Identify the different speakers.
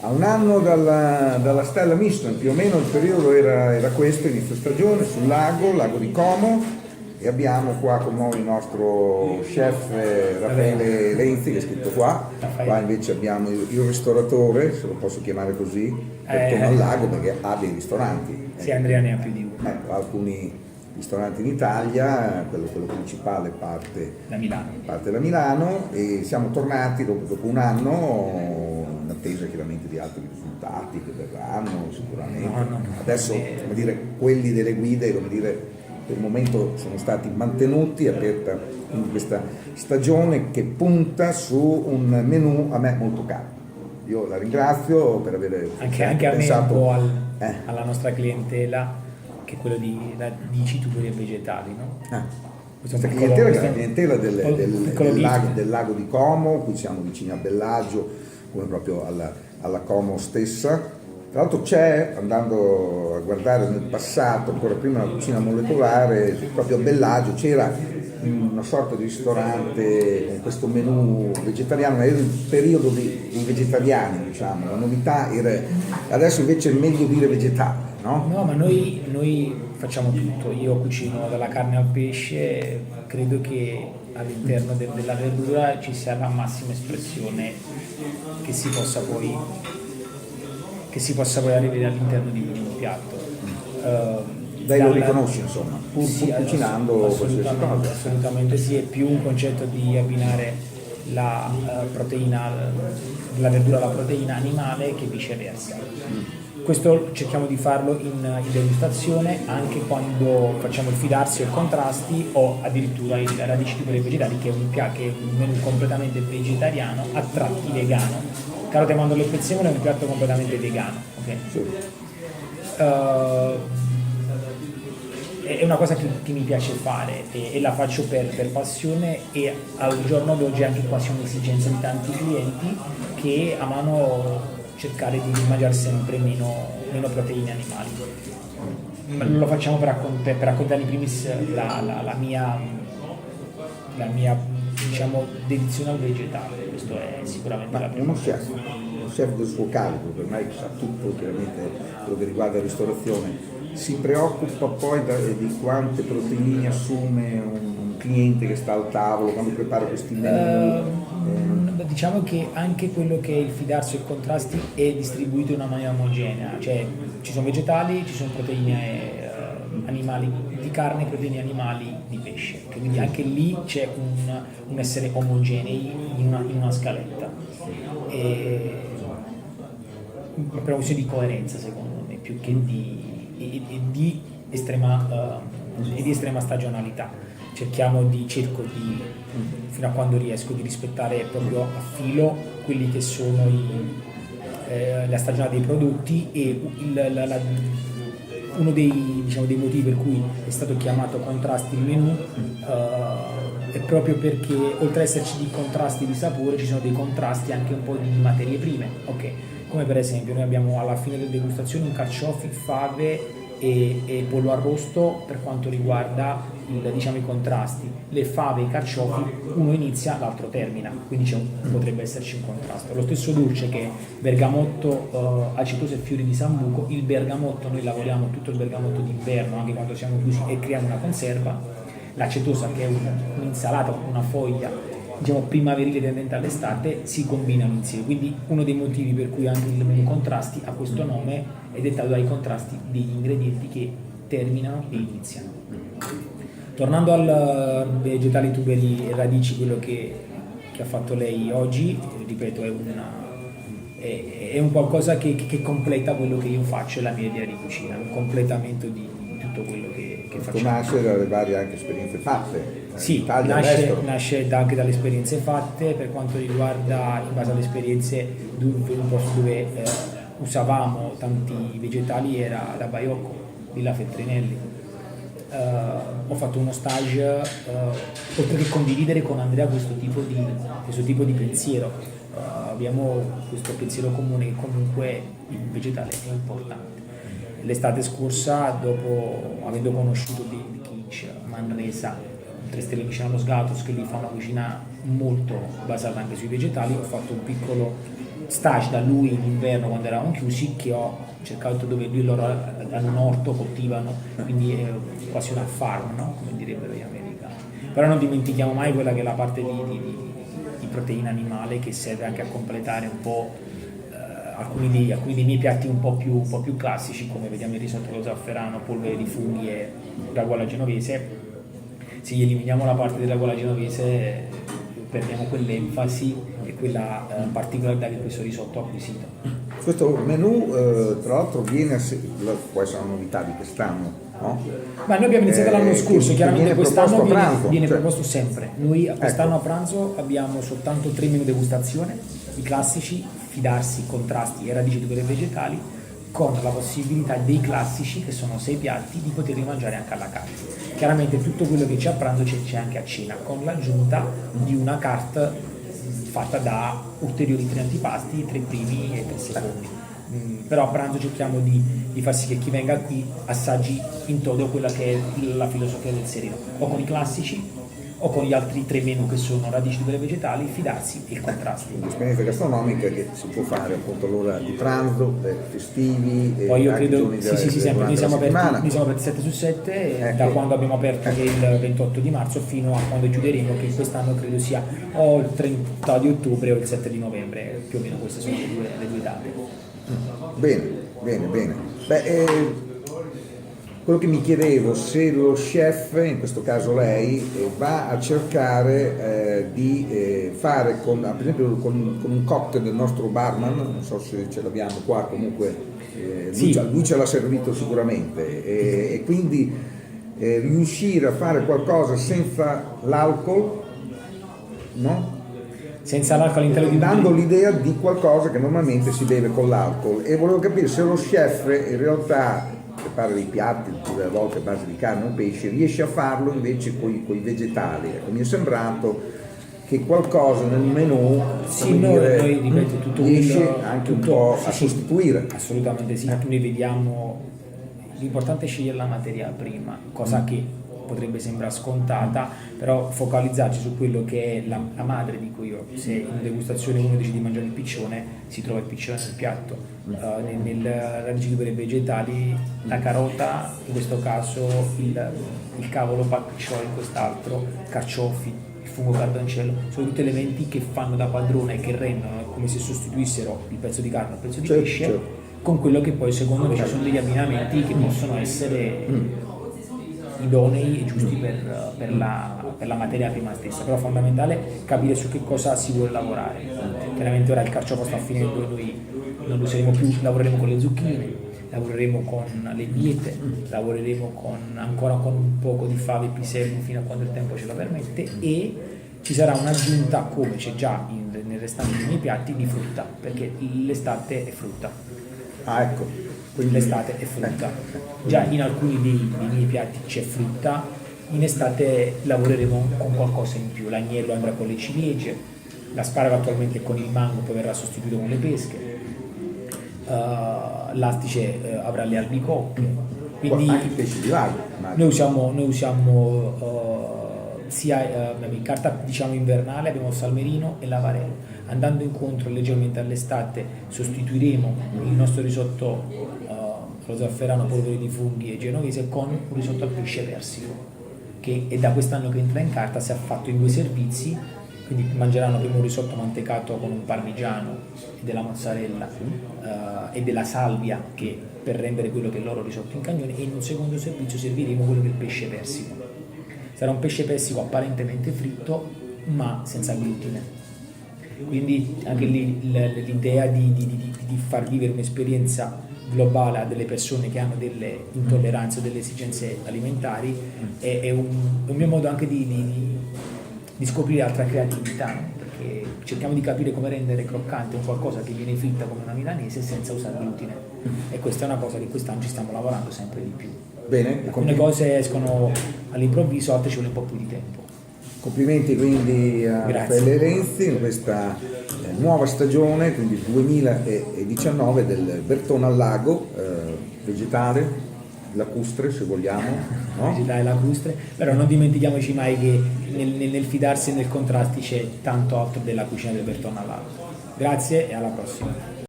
Speaker 1: A un anno dalla Stella Michelin, più o meno il periodo era questo, inizio stagione, sul lago di Como, e abbiamo qua con noi il nostro chef Raffaele Lenzi, che è scritto qua. Qua invece abbiamo il ristoratore, se lo posso chiamare così, attorno al lago, perché ha dei ristoranti.
Speaker 2: Sì, Andrea ne ha più di uno.
Speaker 1: Alcuni ristoranti in Italia, quello principale parte da Milano, e siamo tornati dopo un anno, in attesa chiaramente di altri risultati che verranno sicuramente. Adesso, come dire, quelli delle guide, come dire, per il momento sono stati mantenuti, aperta quindi questa stagione che punta su un menù a me molto caro. Io la ringrazio per aver
Speaker 2: anche
Speaker 1: pensato
Speaker 2: a me un po' alla nostra clientela, che è quello di tuberi e vegetali, no?
Speaker 1: Questa clientela è la clientela del lago di Como, qui siamo vicini a Bellagio, come proprio alla Como stessa. Tra l'altro c'è, andando a guardare nel passato, ancora prima la cucina molecolare, proprio a Bellagio c'era una sorta di ristorante con questo menù vegetariano, era il periodo dei vegetariani, diciamo, la novità era, adesso invece è meglio dire vegetale, no?
Speaker 2: No, ma noi facciamo tutto, io cucino dalla carne al pesce, credo che all'interno della verdura ci sia la massima espressione che si possa poi arrivare all'interno di un piatto.
Speaker 1: Lei lo riconosce, insomma, pur cucinando qualsiasi cosa.
Speaker 2: Assolutamente sì, è più un concetto di abbinare la proteina, la verdura alla proteina animale che viceversa. Questo cerchiamo di farlo in degustazione anche quando facciamo il fidarsi o il contrasti, o addirittura il radici tuberi vegetali, che è un menù completamente vegetariano, a tratti vegano. Carote, mandorle e prezzemolo è un piatto completamente vegano, ok?
Speaker 1: Sì.
Speaker 2: È una cosa che mi piace fare e la faccio per passione, e al giorno d'oggi è anche quasi un'esigenza di tanti clienti che amano cercare di mangiare sempre meno proteine animali. Lo facciamo per raccontare in primis la mia diciamo dedizione al vegetale. Questo è sicuramente la prima.
Speaker 1: Uno chef del suo calibro, per me sa tutto chiaramente quello che riguarda la ristorazione. Si preoccupa poi di quante proteine assume un cliente che sta al tavolo quando prepara questi menù?
Speaker 2: Diciamo che anche quello che è il fidarsi e il contrasti è distribuito in una maniera omogenea, cioè ci sono vegetali, ci sono proteine animali di carne, proteine animali di pesce, quindi anche lì c'è un essere omogenei in una scaletta. Per una questione di coerenza, secondo me, più che di estrema stagionalità. Cerco di, fino a quando riesco, di rispettare proprio a filo quelli che sono la stagionalità dei prodotti, e uno dei motivi per cui è stato chiamato contrasti il menù è proprio perché oltre ad esserci dei contrasti di sapore ci sono dei contrasti anche un po' di materie prime, ok? Come per esempio noi abbiamo alla fine delle degustazioni un carciofi, fave e pollo arrosto per quanto riguarda i contrasti. Le fave e i carciofi, uno inizia, l'altro termina, quindi potrebbe esserci un contrasto. Lo stesso dolce, che è bergamotto, acetoso e fiori di sambuco. Il bergamotto, noi lavoriamo tutto il bergamotto d'inverno, anche quando siamo chiusi, e creiamo una conserva. L'acetosa, che è un'insalata, una foglia, diciamo primaverile tendente all'estate, si combinano insieme. Quindi uno dei motivi per cui anche il menù contrasti ha questo nome è dettato dai contrasti degli ingredienti che terminano e iniziano. Tornando al vegetali, tuberi e radici, quello che ha fatto lei oggi, ripeto, è un qualcosa che completa quello che io faccio e la mia idea di cucina, un completamento di tutto quello che facciamo.
Speaker 1: Nasce dalle varie anche esperienze fatte.
Speaker 2: Sì, nasce anche dalle esperienze fatte. Per quanto riguarda, in base alle esperienze, un posto dove usavamo tanti vegetali era da Baiocco, Villa Feltrinelli. Ho fatto uno stage, oltre che condividere con Andrea questo tipo di pensiero, abbiamo questo pensiero comune che comunque il vegetale è importante. L'estate scorsa, avendo conosciuto David Kinch, Manresa, 3 stelle Michelin Los Gatos, che lì fa una cucina molto basata anche sui vegetali, ho fatto un piccolo stage da lui in inverno quando eravamo chiusi, che ho cercato dove lui loro hanno un orto, coltivano, quindi è quasi una farm, no? Come direbbero gli americani. Però non dimentichiamo mai quella che è la parte di proteina animale, che serve anche a completare un po' alcuni dei miei piatti un po' più classici, come vediamo il risotto allo zafferano, polvere di funghi e ragù alla genovese. Se eliminiamo la parte del ragù alla genovese perdiamo quell'enfasi e quella particolarità che questo risotto ha acquisito.
Speaker 1: Questo menù tra l'altro può essere una novità di quest'anno, no?
Speaker 2: Ma noi abbiamo iniziato l'anno scorso, chiaramente quest'anno viene
Speaker 1: cioè
Speaker 2: proposto sempre. Noi quest'anno a pranzo abbiamo soltanto 3 menù degustazione, i classici, fidarsi, contrasti e radici di tuberoli vegetali, con la possibilità dei classici, che sono 6 piatti, di poterli mangiare anche alla carta. Chiaramente tutto quello che c'è a pranzo c'è anche a cena, con l'aggiunta di una carte fatta da ulteriori 3 antipasti, 3 primi e 3 secondi. Però a pranzo cerchiamo di far sì che chi venga qui assaggi in toto quella che è la filosofia del Sereno, o con i classici o con gli altri 3 menù che sono radici di tuberoli vegetali, fidarsi e contrasti.
Speaker 1: Un'esperienza gastronomica che si può fare appunto all'ora di pranzo, festivi,
Speaker 2: poi io credo sì, sempre noi siamo aperti 7 su 7 da quando abbiamo aperto che è il 28 di marzo fino a quando chiuderemo, che quest'anno credo sia o il 30 di ottobre o il 7 di novembre, più o meno queste sono le due date.
Speaker 1: Bene. Quello che mi chiedevo, se lo chef, in questo caso lei, va a cercare di fare per esempio con un cocktail del nostro barman, non so se ce l'abbiamo qua, comunque lui ce l'ha servito sicuramente, e quindi riuscire a fare qualcosa senza l'alcol, no?
Speaker 2: Senza l'alcol all'interno di
Speaker 1: dando l'idea di qualcosa che normalmente si beve con l'alcol, e volevo capire se lo chef in realtà prepara dei piatti, più delle volte a base di carne o pesce, riesce a farlo invece con i vegetali. Ecco, mi è sembrato che qualcosa nel menù
Speaker 2: noi ripeto, tutto
Speaker 1: riesce anche un po' a sostituire.
Speaker 2: Assolutamente sì, noi vediamo, l'importante è scegliere la materia prima, cosa che potrebbe sembrare scontata, però focalizzarci su quello che è la madre, dico io. Se in degustazione uno decide di mangiare il piccione, si trova il piccione nel piatto, nella radice di tuberoli vegetali la carota, in questo caso il cavolo pak choi, in quest'altro carciofi, il fungo cardoncello, sono tutti elementi che fanno da padrone e che rendono come se sostituissero il pezzo di carne o il pezzo di pesce con quello che poi secondo me ci sono degli abbinamenti che possono essere idonei e giusti per la materia prima stessa, però è fondamentale capire su che cosa si vuole lavorare. Chiaramente ora il carciofo sta finendo e noi non lo useremo più, lavoreremo con le zucchine, lavoreremo con le biete, lavoreremo ancora con un poco di fave e pisello fino a quando il tempo ce lo permette, e ci sarà un'aggiunta, come c'è già nel restante dei miei piatti, di frutta, perché l'estate è frutta.
Speaker 1: Ecco.
Speaker 2: Quindi l'estate è frutta. Già in alcuni dei miei piatti c'è frutta, in estate lavoreremo con qualcosa in più. L'agnello andrà con le ciliegie, l'asparago attualmente con il mango, poi verrà sostituito con le pesche, l'astice avrà le albicocche. Quindi
Speaker 1: anche i pesci di lago.
Speaker 2: Noi usiamo sia in carta diciamo invernale abbiamo salmerino e lavarello. Andando incontro leggermente all'estate sostituiremo il nostro risotto allo zafferano, polvere di funghi e genovese con un risotto al pesce persico, che è da quest'anno che entra in carta, si è fatto in 2 servizi, quindi mangeranno prima un risotto mantecato con un parmigiano e della mozzarella e della salvia, che per rendere quello che è il loro risotto in cagnone, e in un secondo servizio serviremo quello che è il pesce persico. Sarà un pesce persico apparentemente fritto ma senza glutine. Quindi anche lì l'idea di far vivere un'esperienza globale a delle persone che hanno delle intolleranze o delle esigenze alimentari è un mio modo anche di scoprire altra creatività, no? Perché cerchiamo di capire come rendere croccante un qualcosa che viene fritta come una milanese senza usare glutine, e questa è una cosa che quest'anno ci stiamo lavorando sempre di più.
Speaker 1: Bene,
Speaker 2: alcune cose escono all'improvviso, altre ci vuole un po' più di tempo.
Speaker 1: Complimenti quindi a Raffaele Renzi in questa nuova stagione, quindi 2019, del Bertone al Lago, vegetale, lacustre se vogliamo, no?
Speaker 2: Vegetale lacustre, però non dimentichiamoci mai che nel fidarsi e nel contrasti c'è tanto altro della cucina del Bertone al Lago. Grazie e alla prossima.